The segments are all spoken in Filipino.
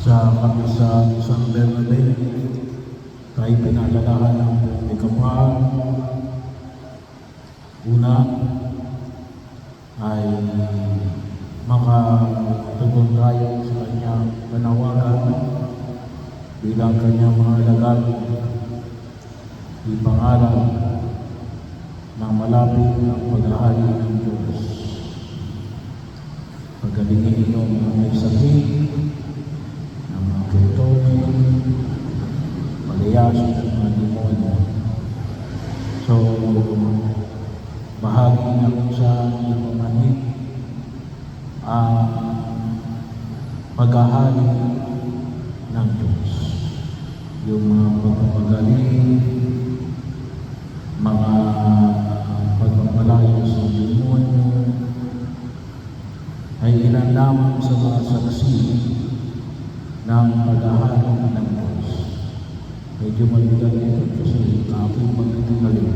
sa kami sa San Bernabé, tayo pinalalahan ng may kapal. Una ay makatugon tayo sa kanyang panawagan bilang kanyang mga alagad, ipangaral ng malapit ang paghahari ng Diyos. Pagalingin ninyong mga may sakit, ng mga ketonin, palayasin ng mga demonyo. So, bahagi na kung saan ipamanit ang paghahari ng Diyos. Yung mga pagpapagaling, mga pagpapalayo sa demonyo, ay ilan lamang sa mga saksi ng paghahari ng Diyos. Medyo mabigat ito kasi aking pagtitingalin,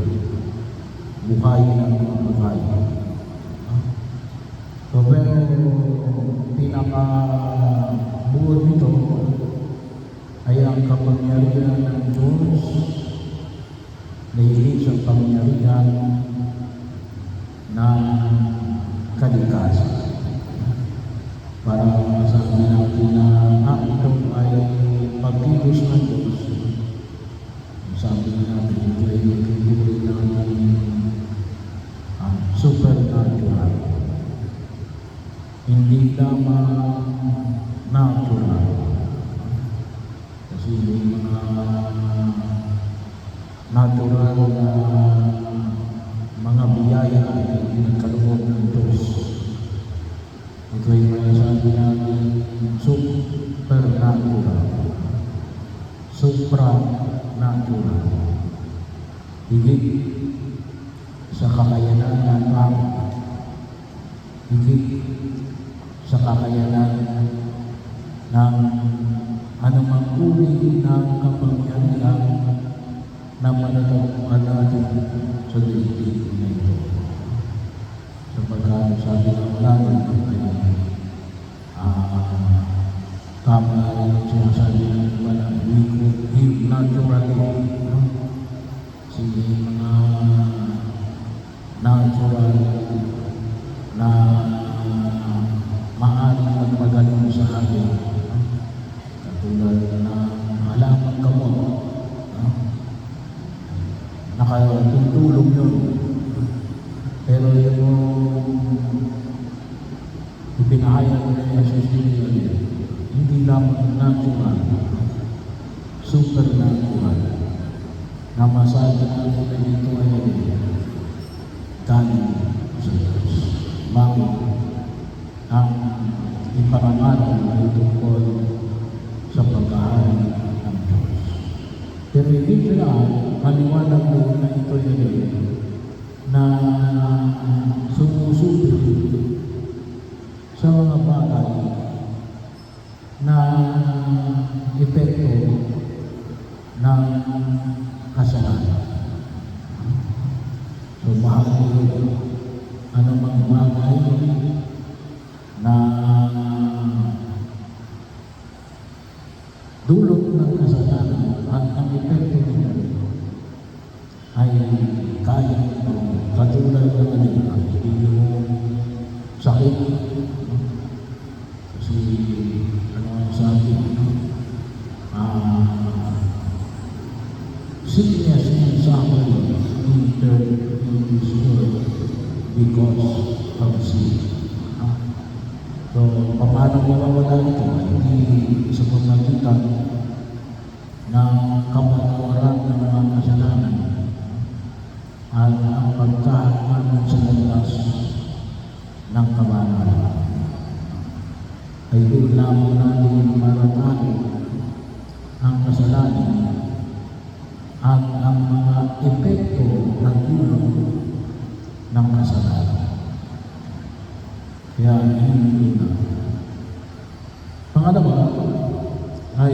buhayin ang mga bagay. So, pero pinakabuod nito ay ang kapangyarihan ng Diyos na higit sa kapangyarihan ng kalikasan. Para masabi natin na ito ay pagkilos ng Diyos. Sabi natin ito ay nagkikilig ng supernatural. Hindi lamang natural. Kasi yung mga natural na mga biyaya ay pinagkaloob ng Diyos. Ito ay may sabi natin supernatural. Supranatural. Higit sa kakayanan ng tao. Higit sa kakayanan ng anumang uri ng kapangyarihan na manatagpuan natin sa daigdig na ito. Sapagkat sabi ng natin ay tama yung sinasabi ng iba na we could give naturally. Kasi mga natural na maaaring magmagaling sa atin. Katulad ng halamang gamot. Nakatutulong yun. Pero yung ipinahayag ko na Jesus hindi lamang natural, supernatural, na masabi natin na ito ay galing sa Diyos. Bakit? Ang iparangalan ay tungkol sa pagkahari ng Diyos. Pero hindi sila kaliwanag doon na ito ay na sumusubili sa mga bagay na epekto ng kasalanan. So, bahagi anumang bagay na dulot ng kasalanan at ang epekto nito ay kaya katulad ng yung sakit. Kasi ano ang sabi, sickness and suffering entered in this world because of sin. So, paano mawawala ito? Hindi sa pamagitan ng kapatawaran ng mga kasalanan at ang pagkakaroon sa landas ng kabanalan. Ay doon lamang natin maratahan ang kasalanan at ang mga epekto ng dulot ng kasalanan. Kaya hindi na. Pangalawa ay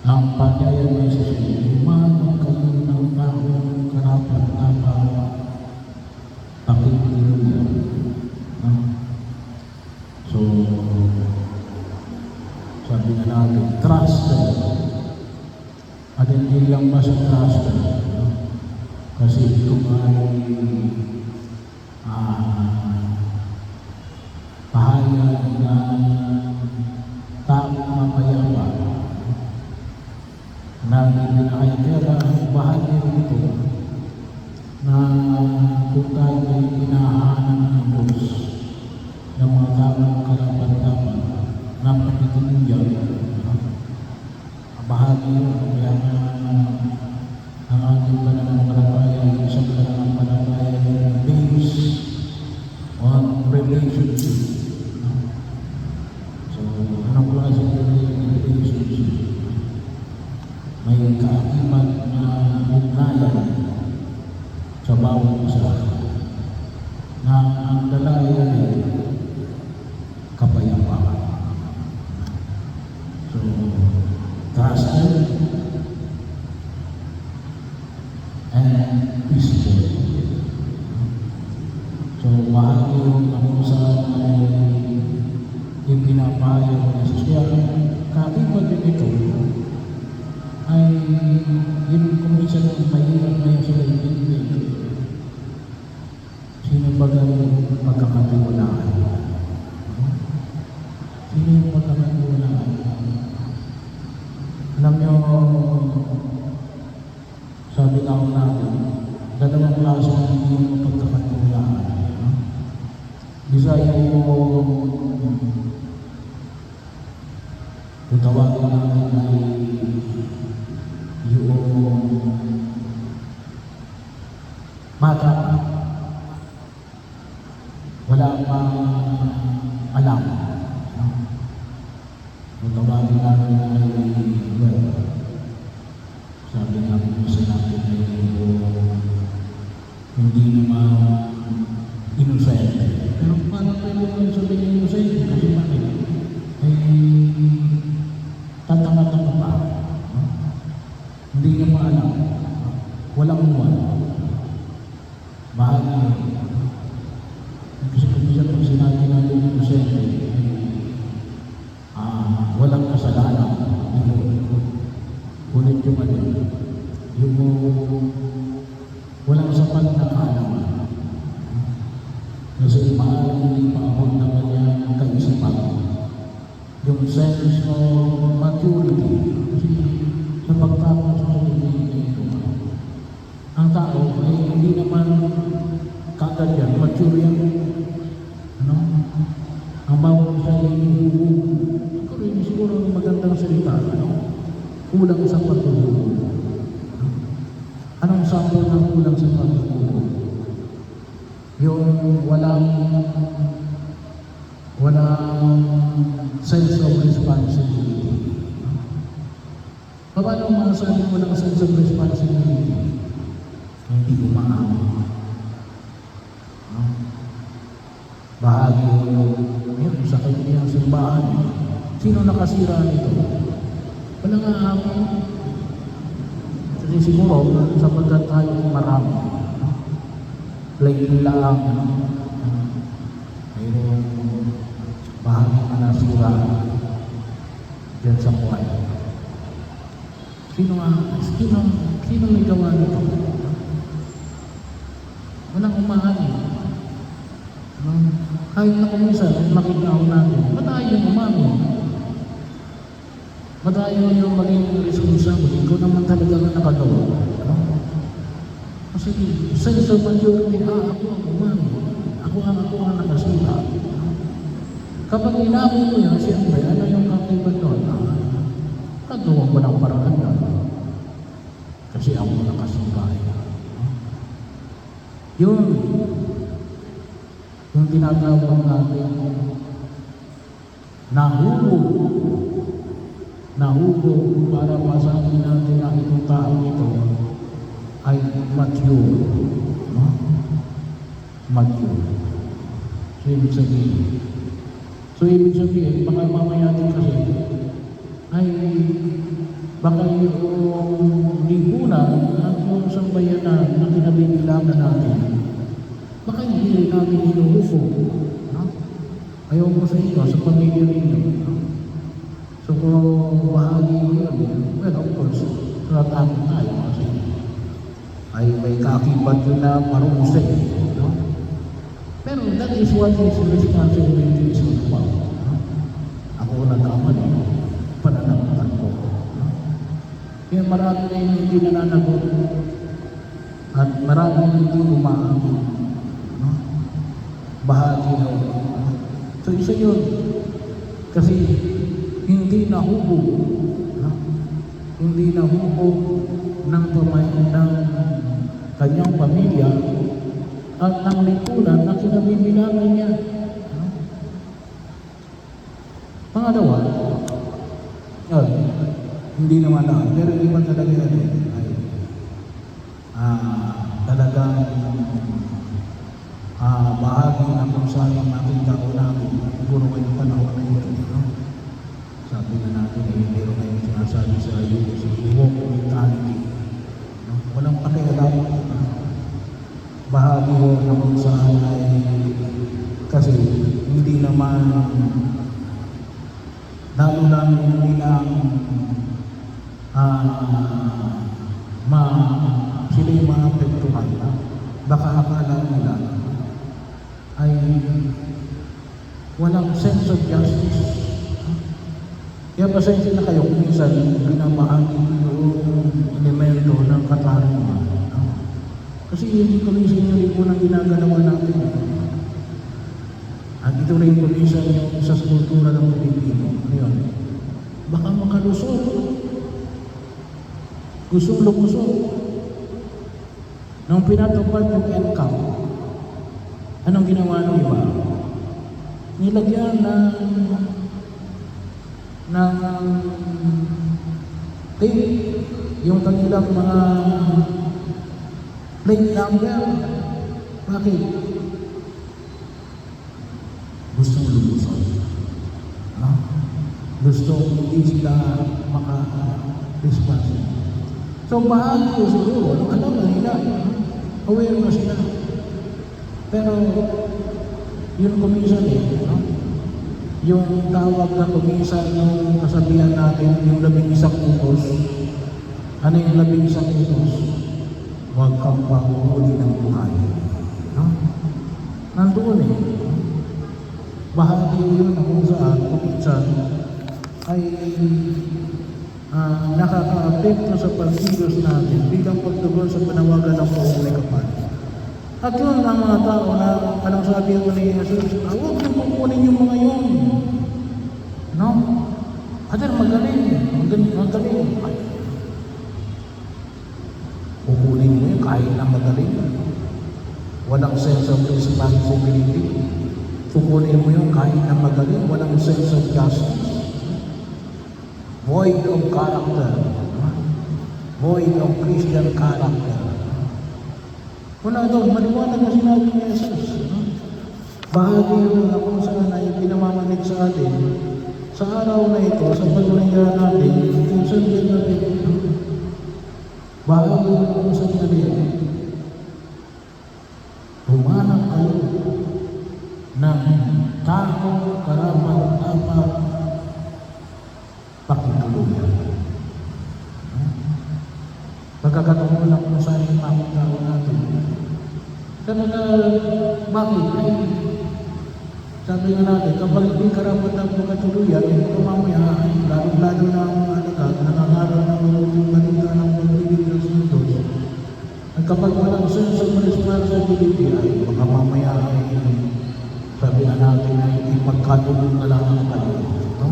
ang pagyayag ng Jesus, umanong kayo ng taong karapat-dapat pakitinuyan. So, sabi na natin, trusted. At hindi lang basta trusted, no? Kasi kung ay pahayag ng taong mapayapa na ibinahayag. Kaya bahagi rin ito na kung tayo ay pinahahanan ng Diyos ng mga tamang karapat-dapat na pagtitinigyan, bahagi yun. Kaya ang ating pananampalataya ay isang pananampalataya na based on relationship. So, anong klase ng relationship? May kaakibat na ugnayan sa bawat isa na ang dalayan ay kapayapaan. So, trusted and peaceful. So, bahagi yung kung saan ay ipinapahayag ng Jesus. Kaya, kaiba din ito ay yun kung minsan mahirap na yung sila ibigay. Sino ba ang magkakatiwalaan? Sino yung magkakatiwalaan? Alam nyo, sabi lang natin, dalawang klase na hindi yung pagkakatiwalaan. Isa yung kung tawagin natin ay yung bata, wala pang alam. Kung tawagin natin ay sabi natin sa natin ay hindi naman inosente. Pero paano tayo naman sabihin inosente? Kasi bakit? Ay tatanga-tanga pa. Hindi niya maalam. Walang umuwan. Bahagi. Kasi kung minsan pag sinabi natin inosente, walang kasalanan. Ngunit yung yung walang sapat na kaalaman. Kasi maaari hindi paabot na kanyang kaisipan. Yung sense of maturity. Kasi sa pagtapos sa sarili ito, ang tao ay hindi naman kagad yan, mature yan. Ano? Ang bawat isa ay siguro magandang salita, kulang sa pagtutulog. Anong sample ng kulang sa pagtutulog? Yung walang sense of responsibility. Paano masasabi mo ng sense of responsibility? Hindi umaamon. Bahagi yun sa kanyang simbahan. Sino nakasira nito? Wala nga amon. Kasi siguro, sapagkat tayo marami. Plain lang, mayroong bahagi na nasira dyan sa choir. Sino may gawa nito? Walang umahali. Kahit na kuminsan, makita ako natin, ba't ayaw umami? Ba't ayaw yung maging responsable? Ikaw naman talaga na nakagawa. Kasi sense of maturity, ako ang umami. Ako ang nakasira. Kapag inamin mo yan, siyempre, ano yung kakibat doon? Kagawa ko ng paraan yan. Kasi ako nakasira. Yung tinatawag natin, nahubog para masabi natin na itong tao ito ay mature. Mature. So, ibig sabihin, baka mamaya din kasi, ay baka yung lipunan at yung sambayanan na kinabibilangan natin, baka hindi natin hinuhufo. Ayaw mo sa inyo, sa pamilya ninyo. So Kung bahagi mo yun, well, of course, tratado tayo kasi ay may kakibat yun na marumuse. No? Pero that is what is responsibility is all about. No? Ako nagkamali, pananagutan ko. No? Kaya marami na hindi nananagot at marami na hindi umaamin. No? Bahagi na. No? So isa yun. Kasi hindi nahubog. No? Hindi nahubog ng kanyang pamilya at ng lipunan na kinabibilangan niya. No? Pangalawa, yun, hindi naman na, pero iba talaga yan ay talagang bahagi na kung saan ang ating tao natin, siguro ngayong panahon na ito. No? Sabi na natin ay meron ngayong sinasabi sa iyo, si walk mentality. No? Walang pakialam. Bahagi ho na kung saan ay kasi hindi naman lalo lang hindi lang sila yung maapektuhan. Baka akala nila ay walang sense of justice. Kaya pasensya na kayo kung minsan binabahagi yung elemento ng katarungan. Kasi hindi ko minsan yung rin ang ginagalawa natin. At ito rin ko minsan yung sa kultura ng Pilipino. Ano yun? Baka makalusot. Gustong lumusot. Nung pinatupad yung NCAP, anong ginawa ng iba? Nilagyan ng tape yung kanilang mga plate number. Bakit? Gustong lumusot. Gustong hindi sila maka-responsible. So bahagi ko siguro, alam na nila, aware na sila. Pero yun kuminsan no? Yung tawag na kuminsan yung kasabihan natin, yung 11 utos. Ano yung 11 utos? Huwag kang pahuhuli ng buhay. No? Nandoon bahagi yun na kung saan kuminsan ay nakaka-apekto sa pagkilos natin bilang pagtugon sa panawagan ng Poong Kapal. At yun ang mga tao na anong sabi ko ni Jesus, huwag nang kukunin yung mga yun. No? Adar, magaling. Kukunin mo yun kahit na magaling. Walang sense of responsibility. Kukunin mo yun kahit na magaling. Walang sense of justice. Void of character. Void of Christian character. Una doon, maliwanag na sinabi ni Jesus. Bahagi yun na kung saan ay pinamamanig sa atin. Sa araw na ito, sa paglinga natin, kung saan din natin. Bahagi yun na kung saan natin. Humanap kayo ng taong karapat-dapat pakituluyan. Pagkakataon lang kung saan yung mga tao natin. Talaga, bakit? Sabi nga natin, kapag hindi karapat ang pagkatuluyan, ito mamaya, lalo-lalo na ang alagad, nangangaral ng mga balita ng pagbibig ng Santos. At kapag walang sense of responsibility, ay baka mamaya ay sabi na natin ay ipagkatulong na lang ang kayo. No?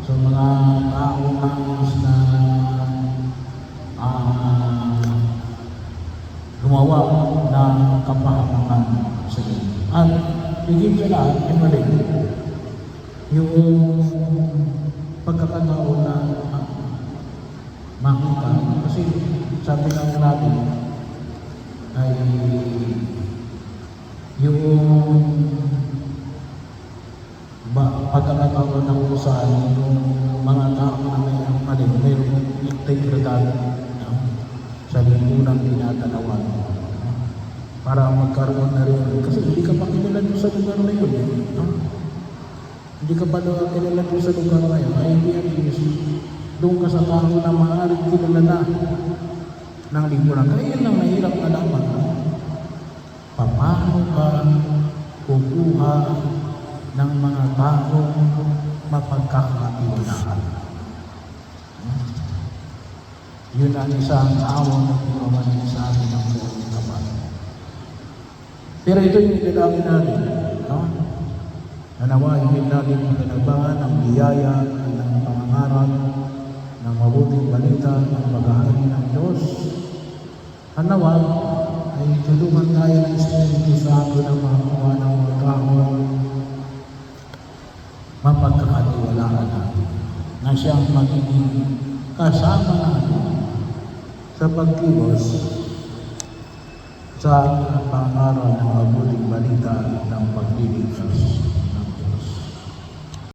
So mga tao nais na gumawa ng kapahamakan sa iyo. At higit sa lahat, ay mali. Yung pagkakataon na makita. Kasi sabi lang natin ay yung pagkakataon na kung saan yung mga tao na mayroong integridad sa lipunang tinatanawan para magkaroon na rin kasi hindi ka makilala doon sa lugar na yun. No? Hindi ka ba daw kilala doon sa lugar na yun? Ay, hindi yan is doon ka sa tao na maaaring kilala ng lipunan. Kaya yun ang mahirap na laman. Paano ka kukuha ng mga taong mapagkakatiwalaan? Yun ang isang awang na pinawanin sa atin ng buong kapal. Pero ito yung ilalangin natin. No? Nanawa, hindi natin pinagbangan ang biyaya ng pangangarap ng mabuting balita ng paghahari ng Diyos. Nanawa, ay tulungan tayo ng Espiritu Santo na makakuha ng mga tao mapagkakatiwalaan natin na siyang magiging kasama natin sa pagkilos sa pangaral ng mabuting balita ng pagliligtas.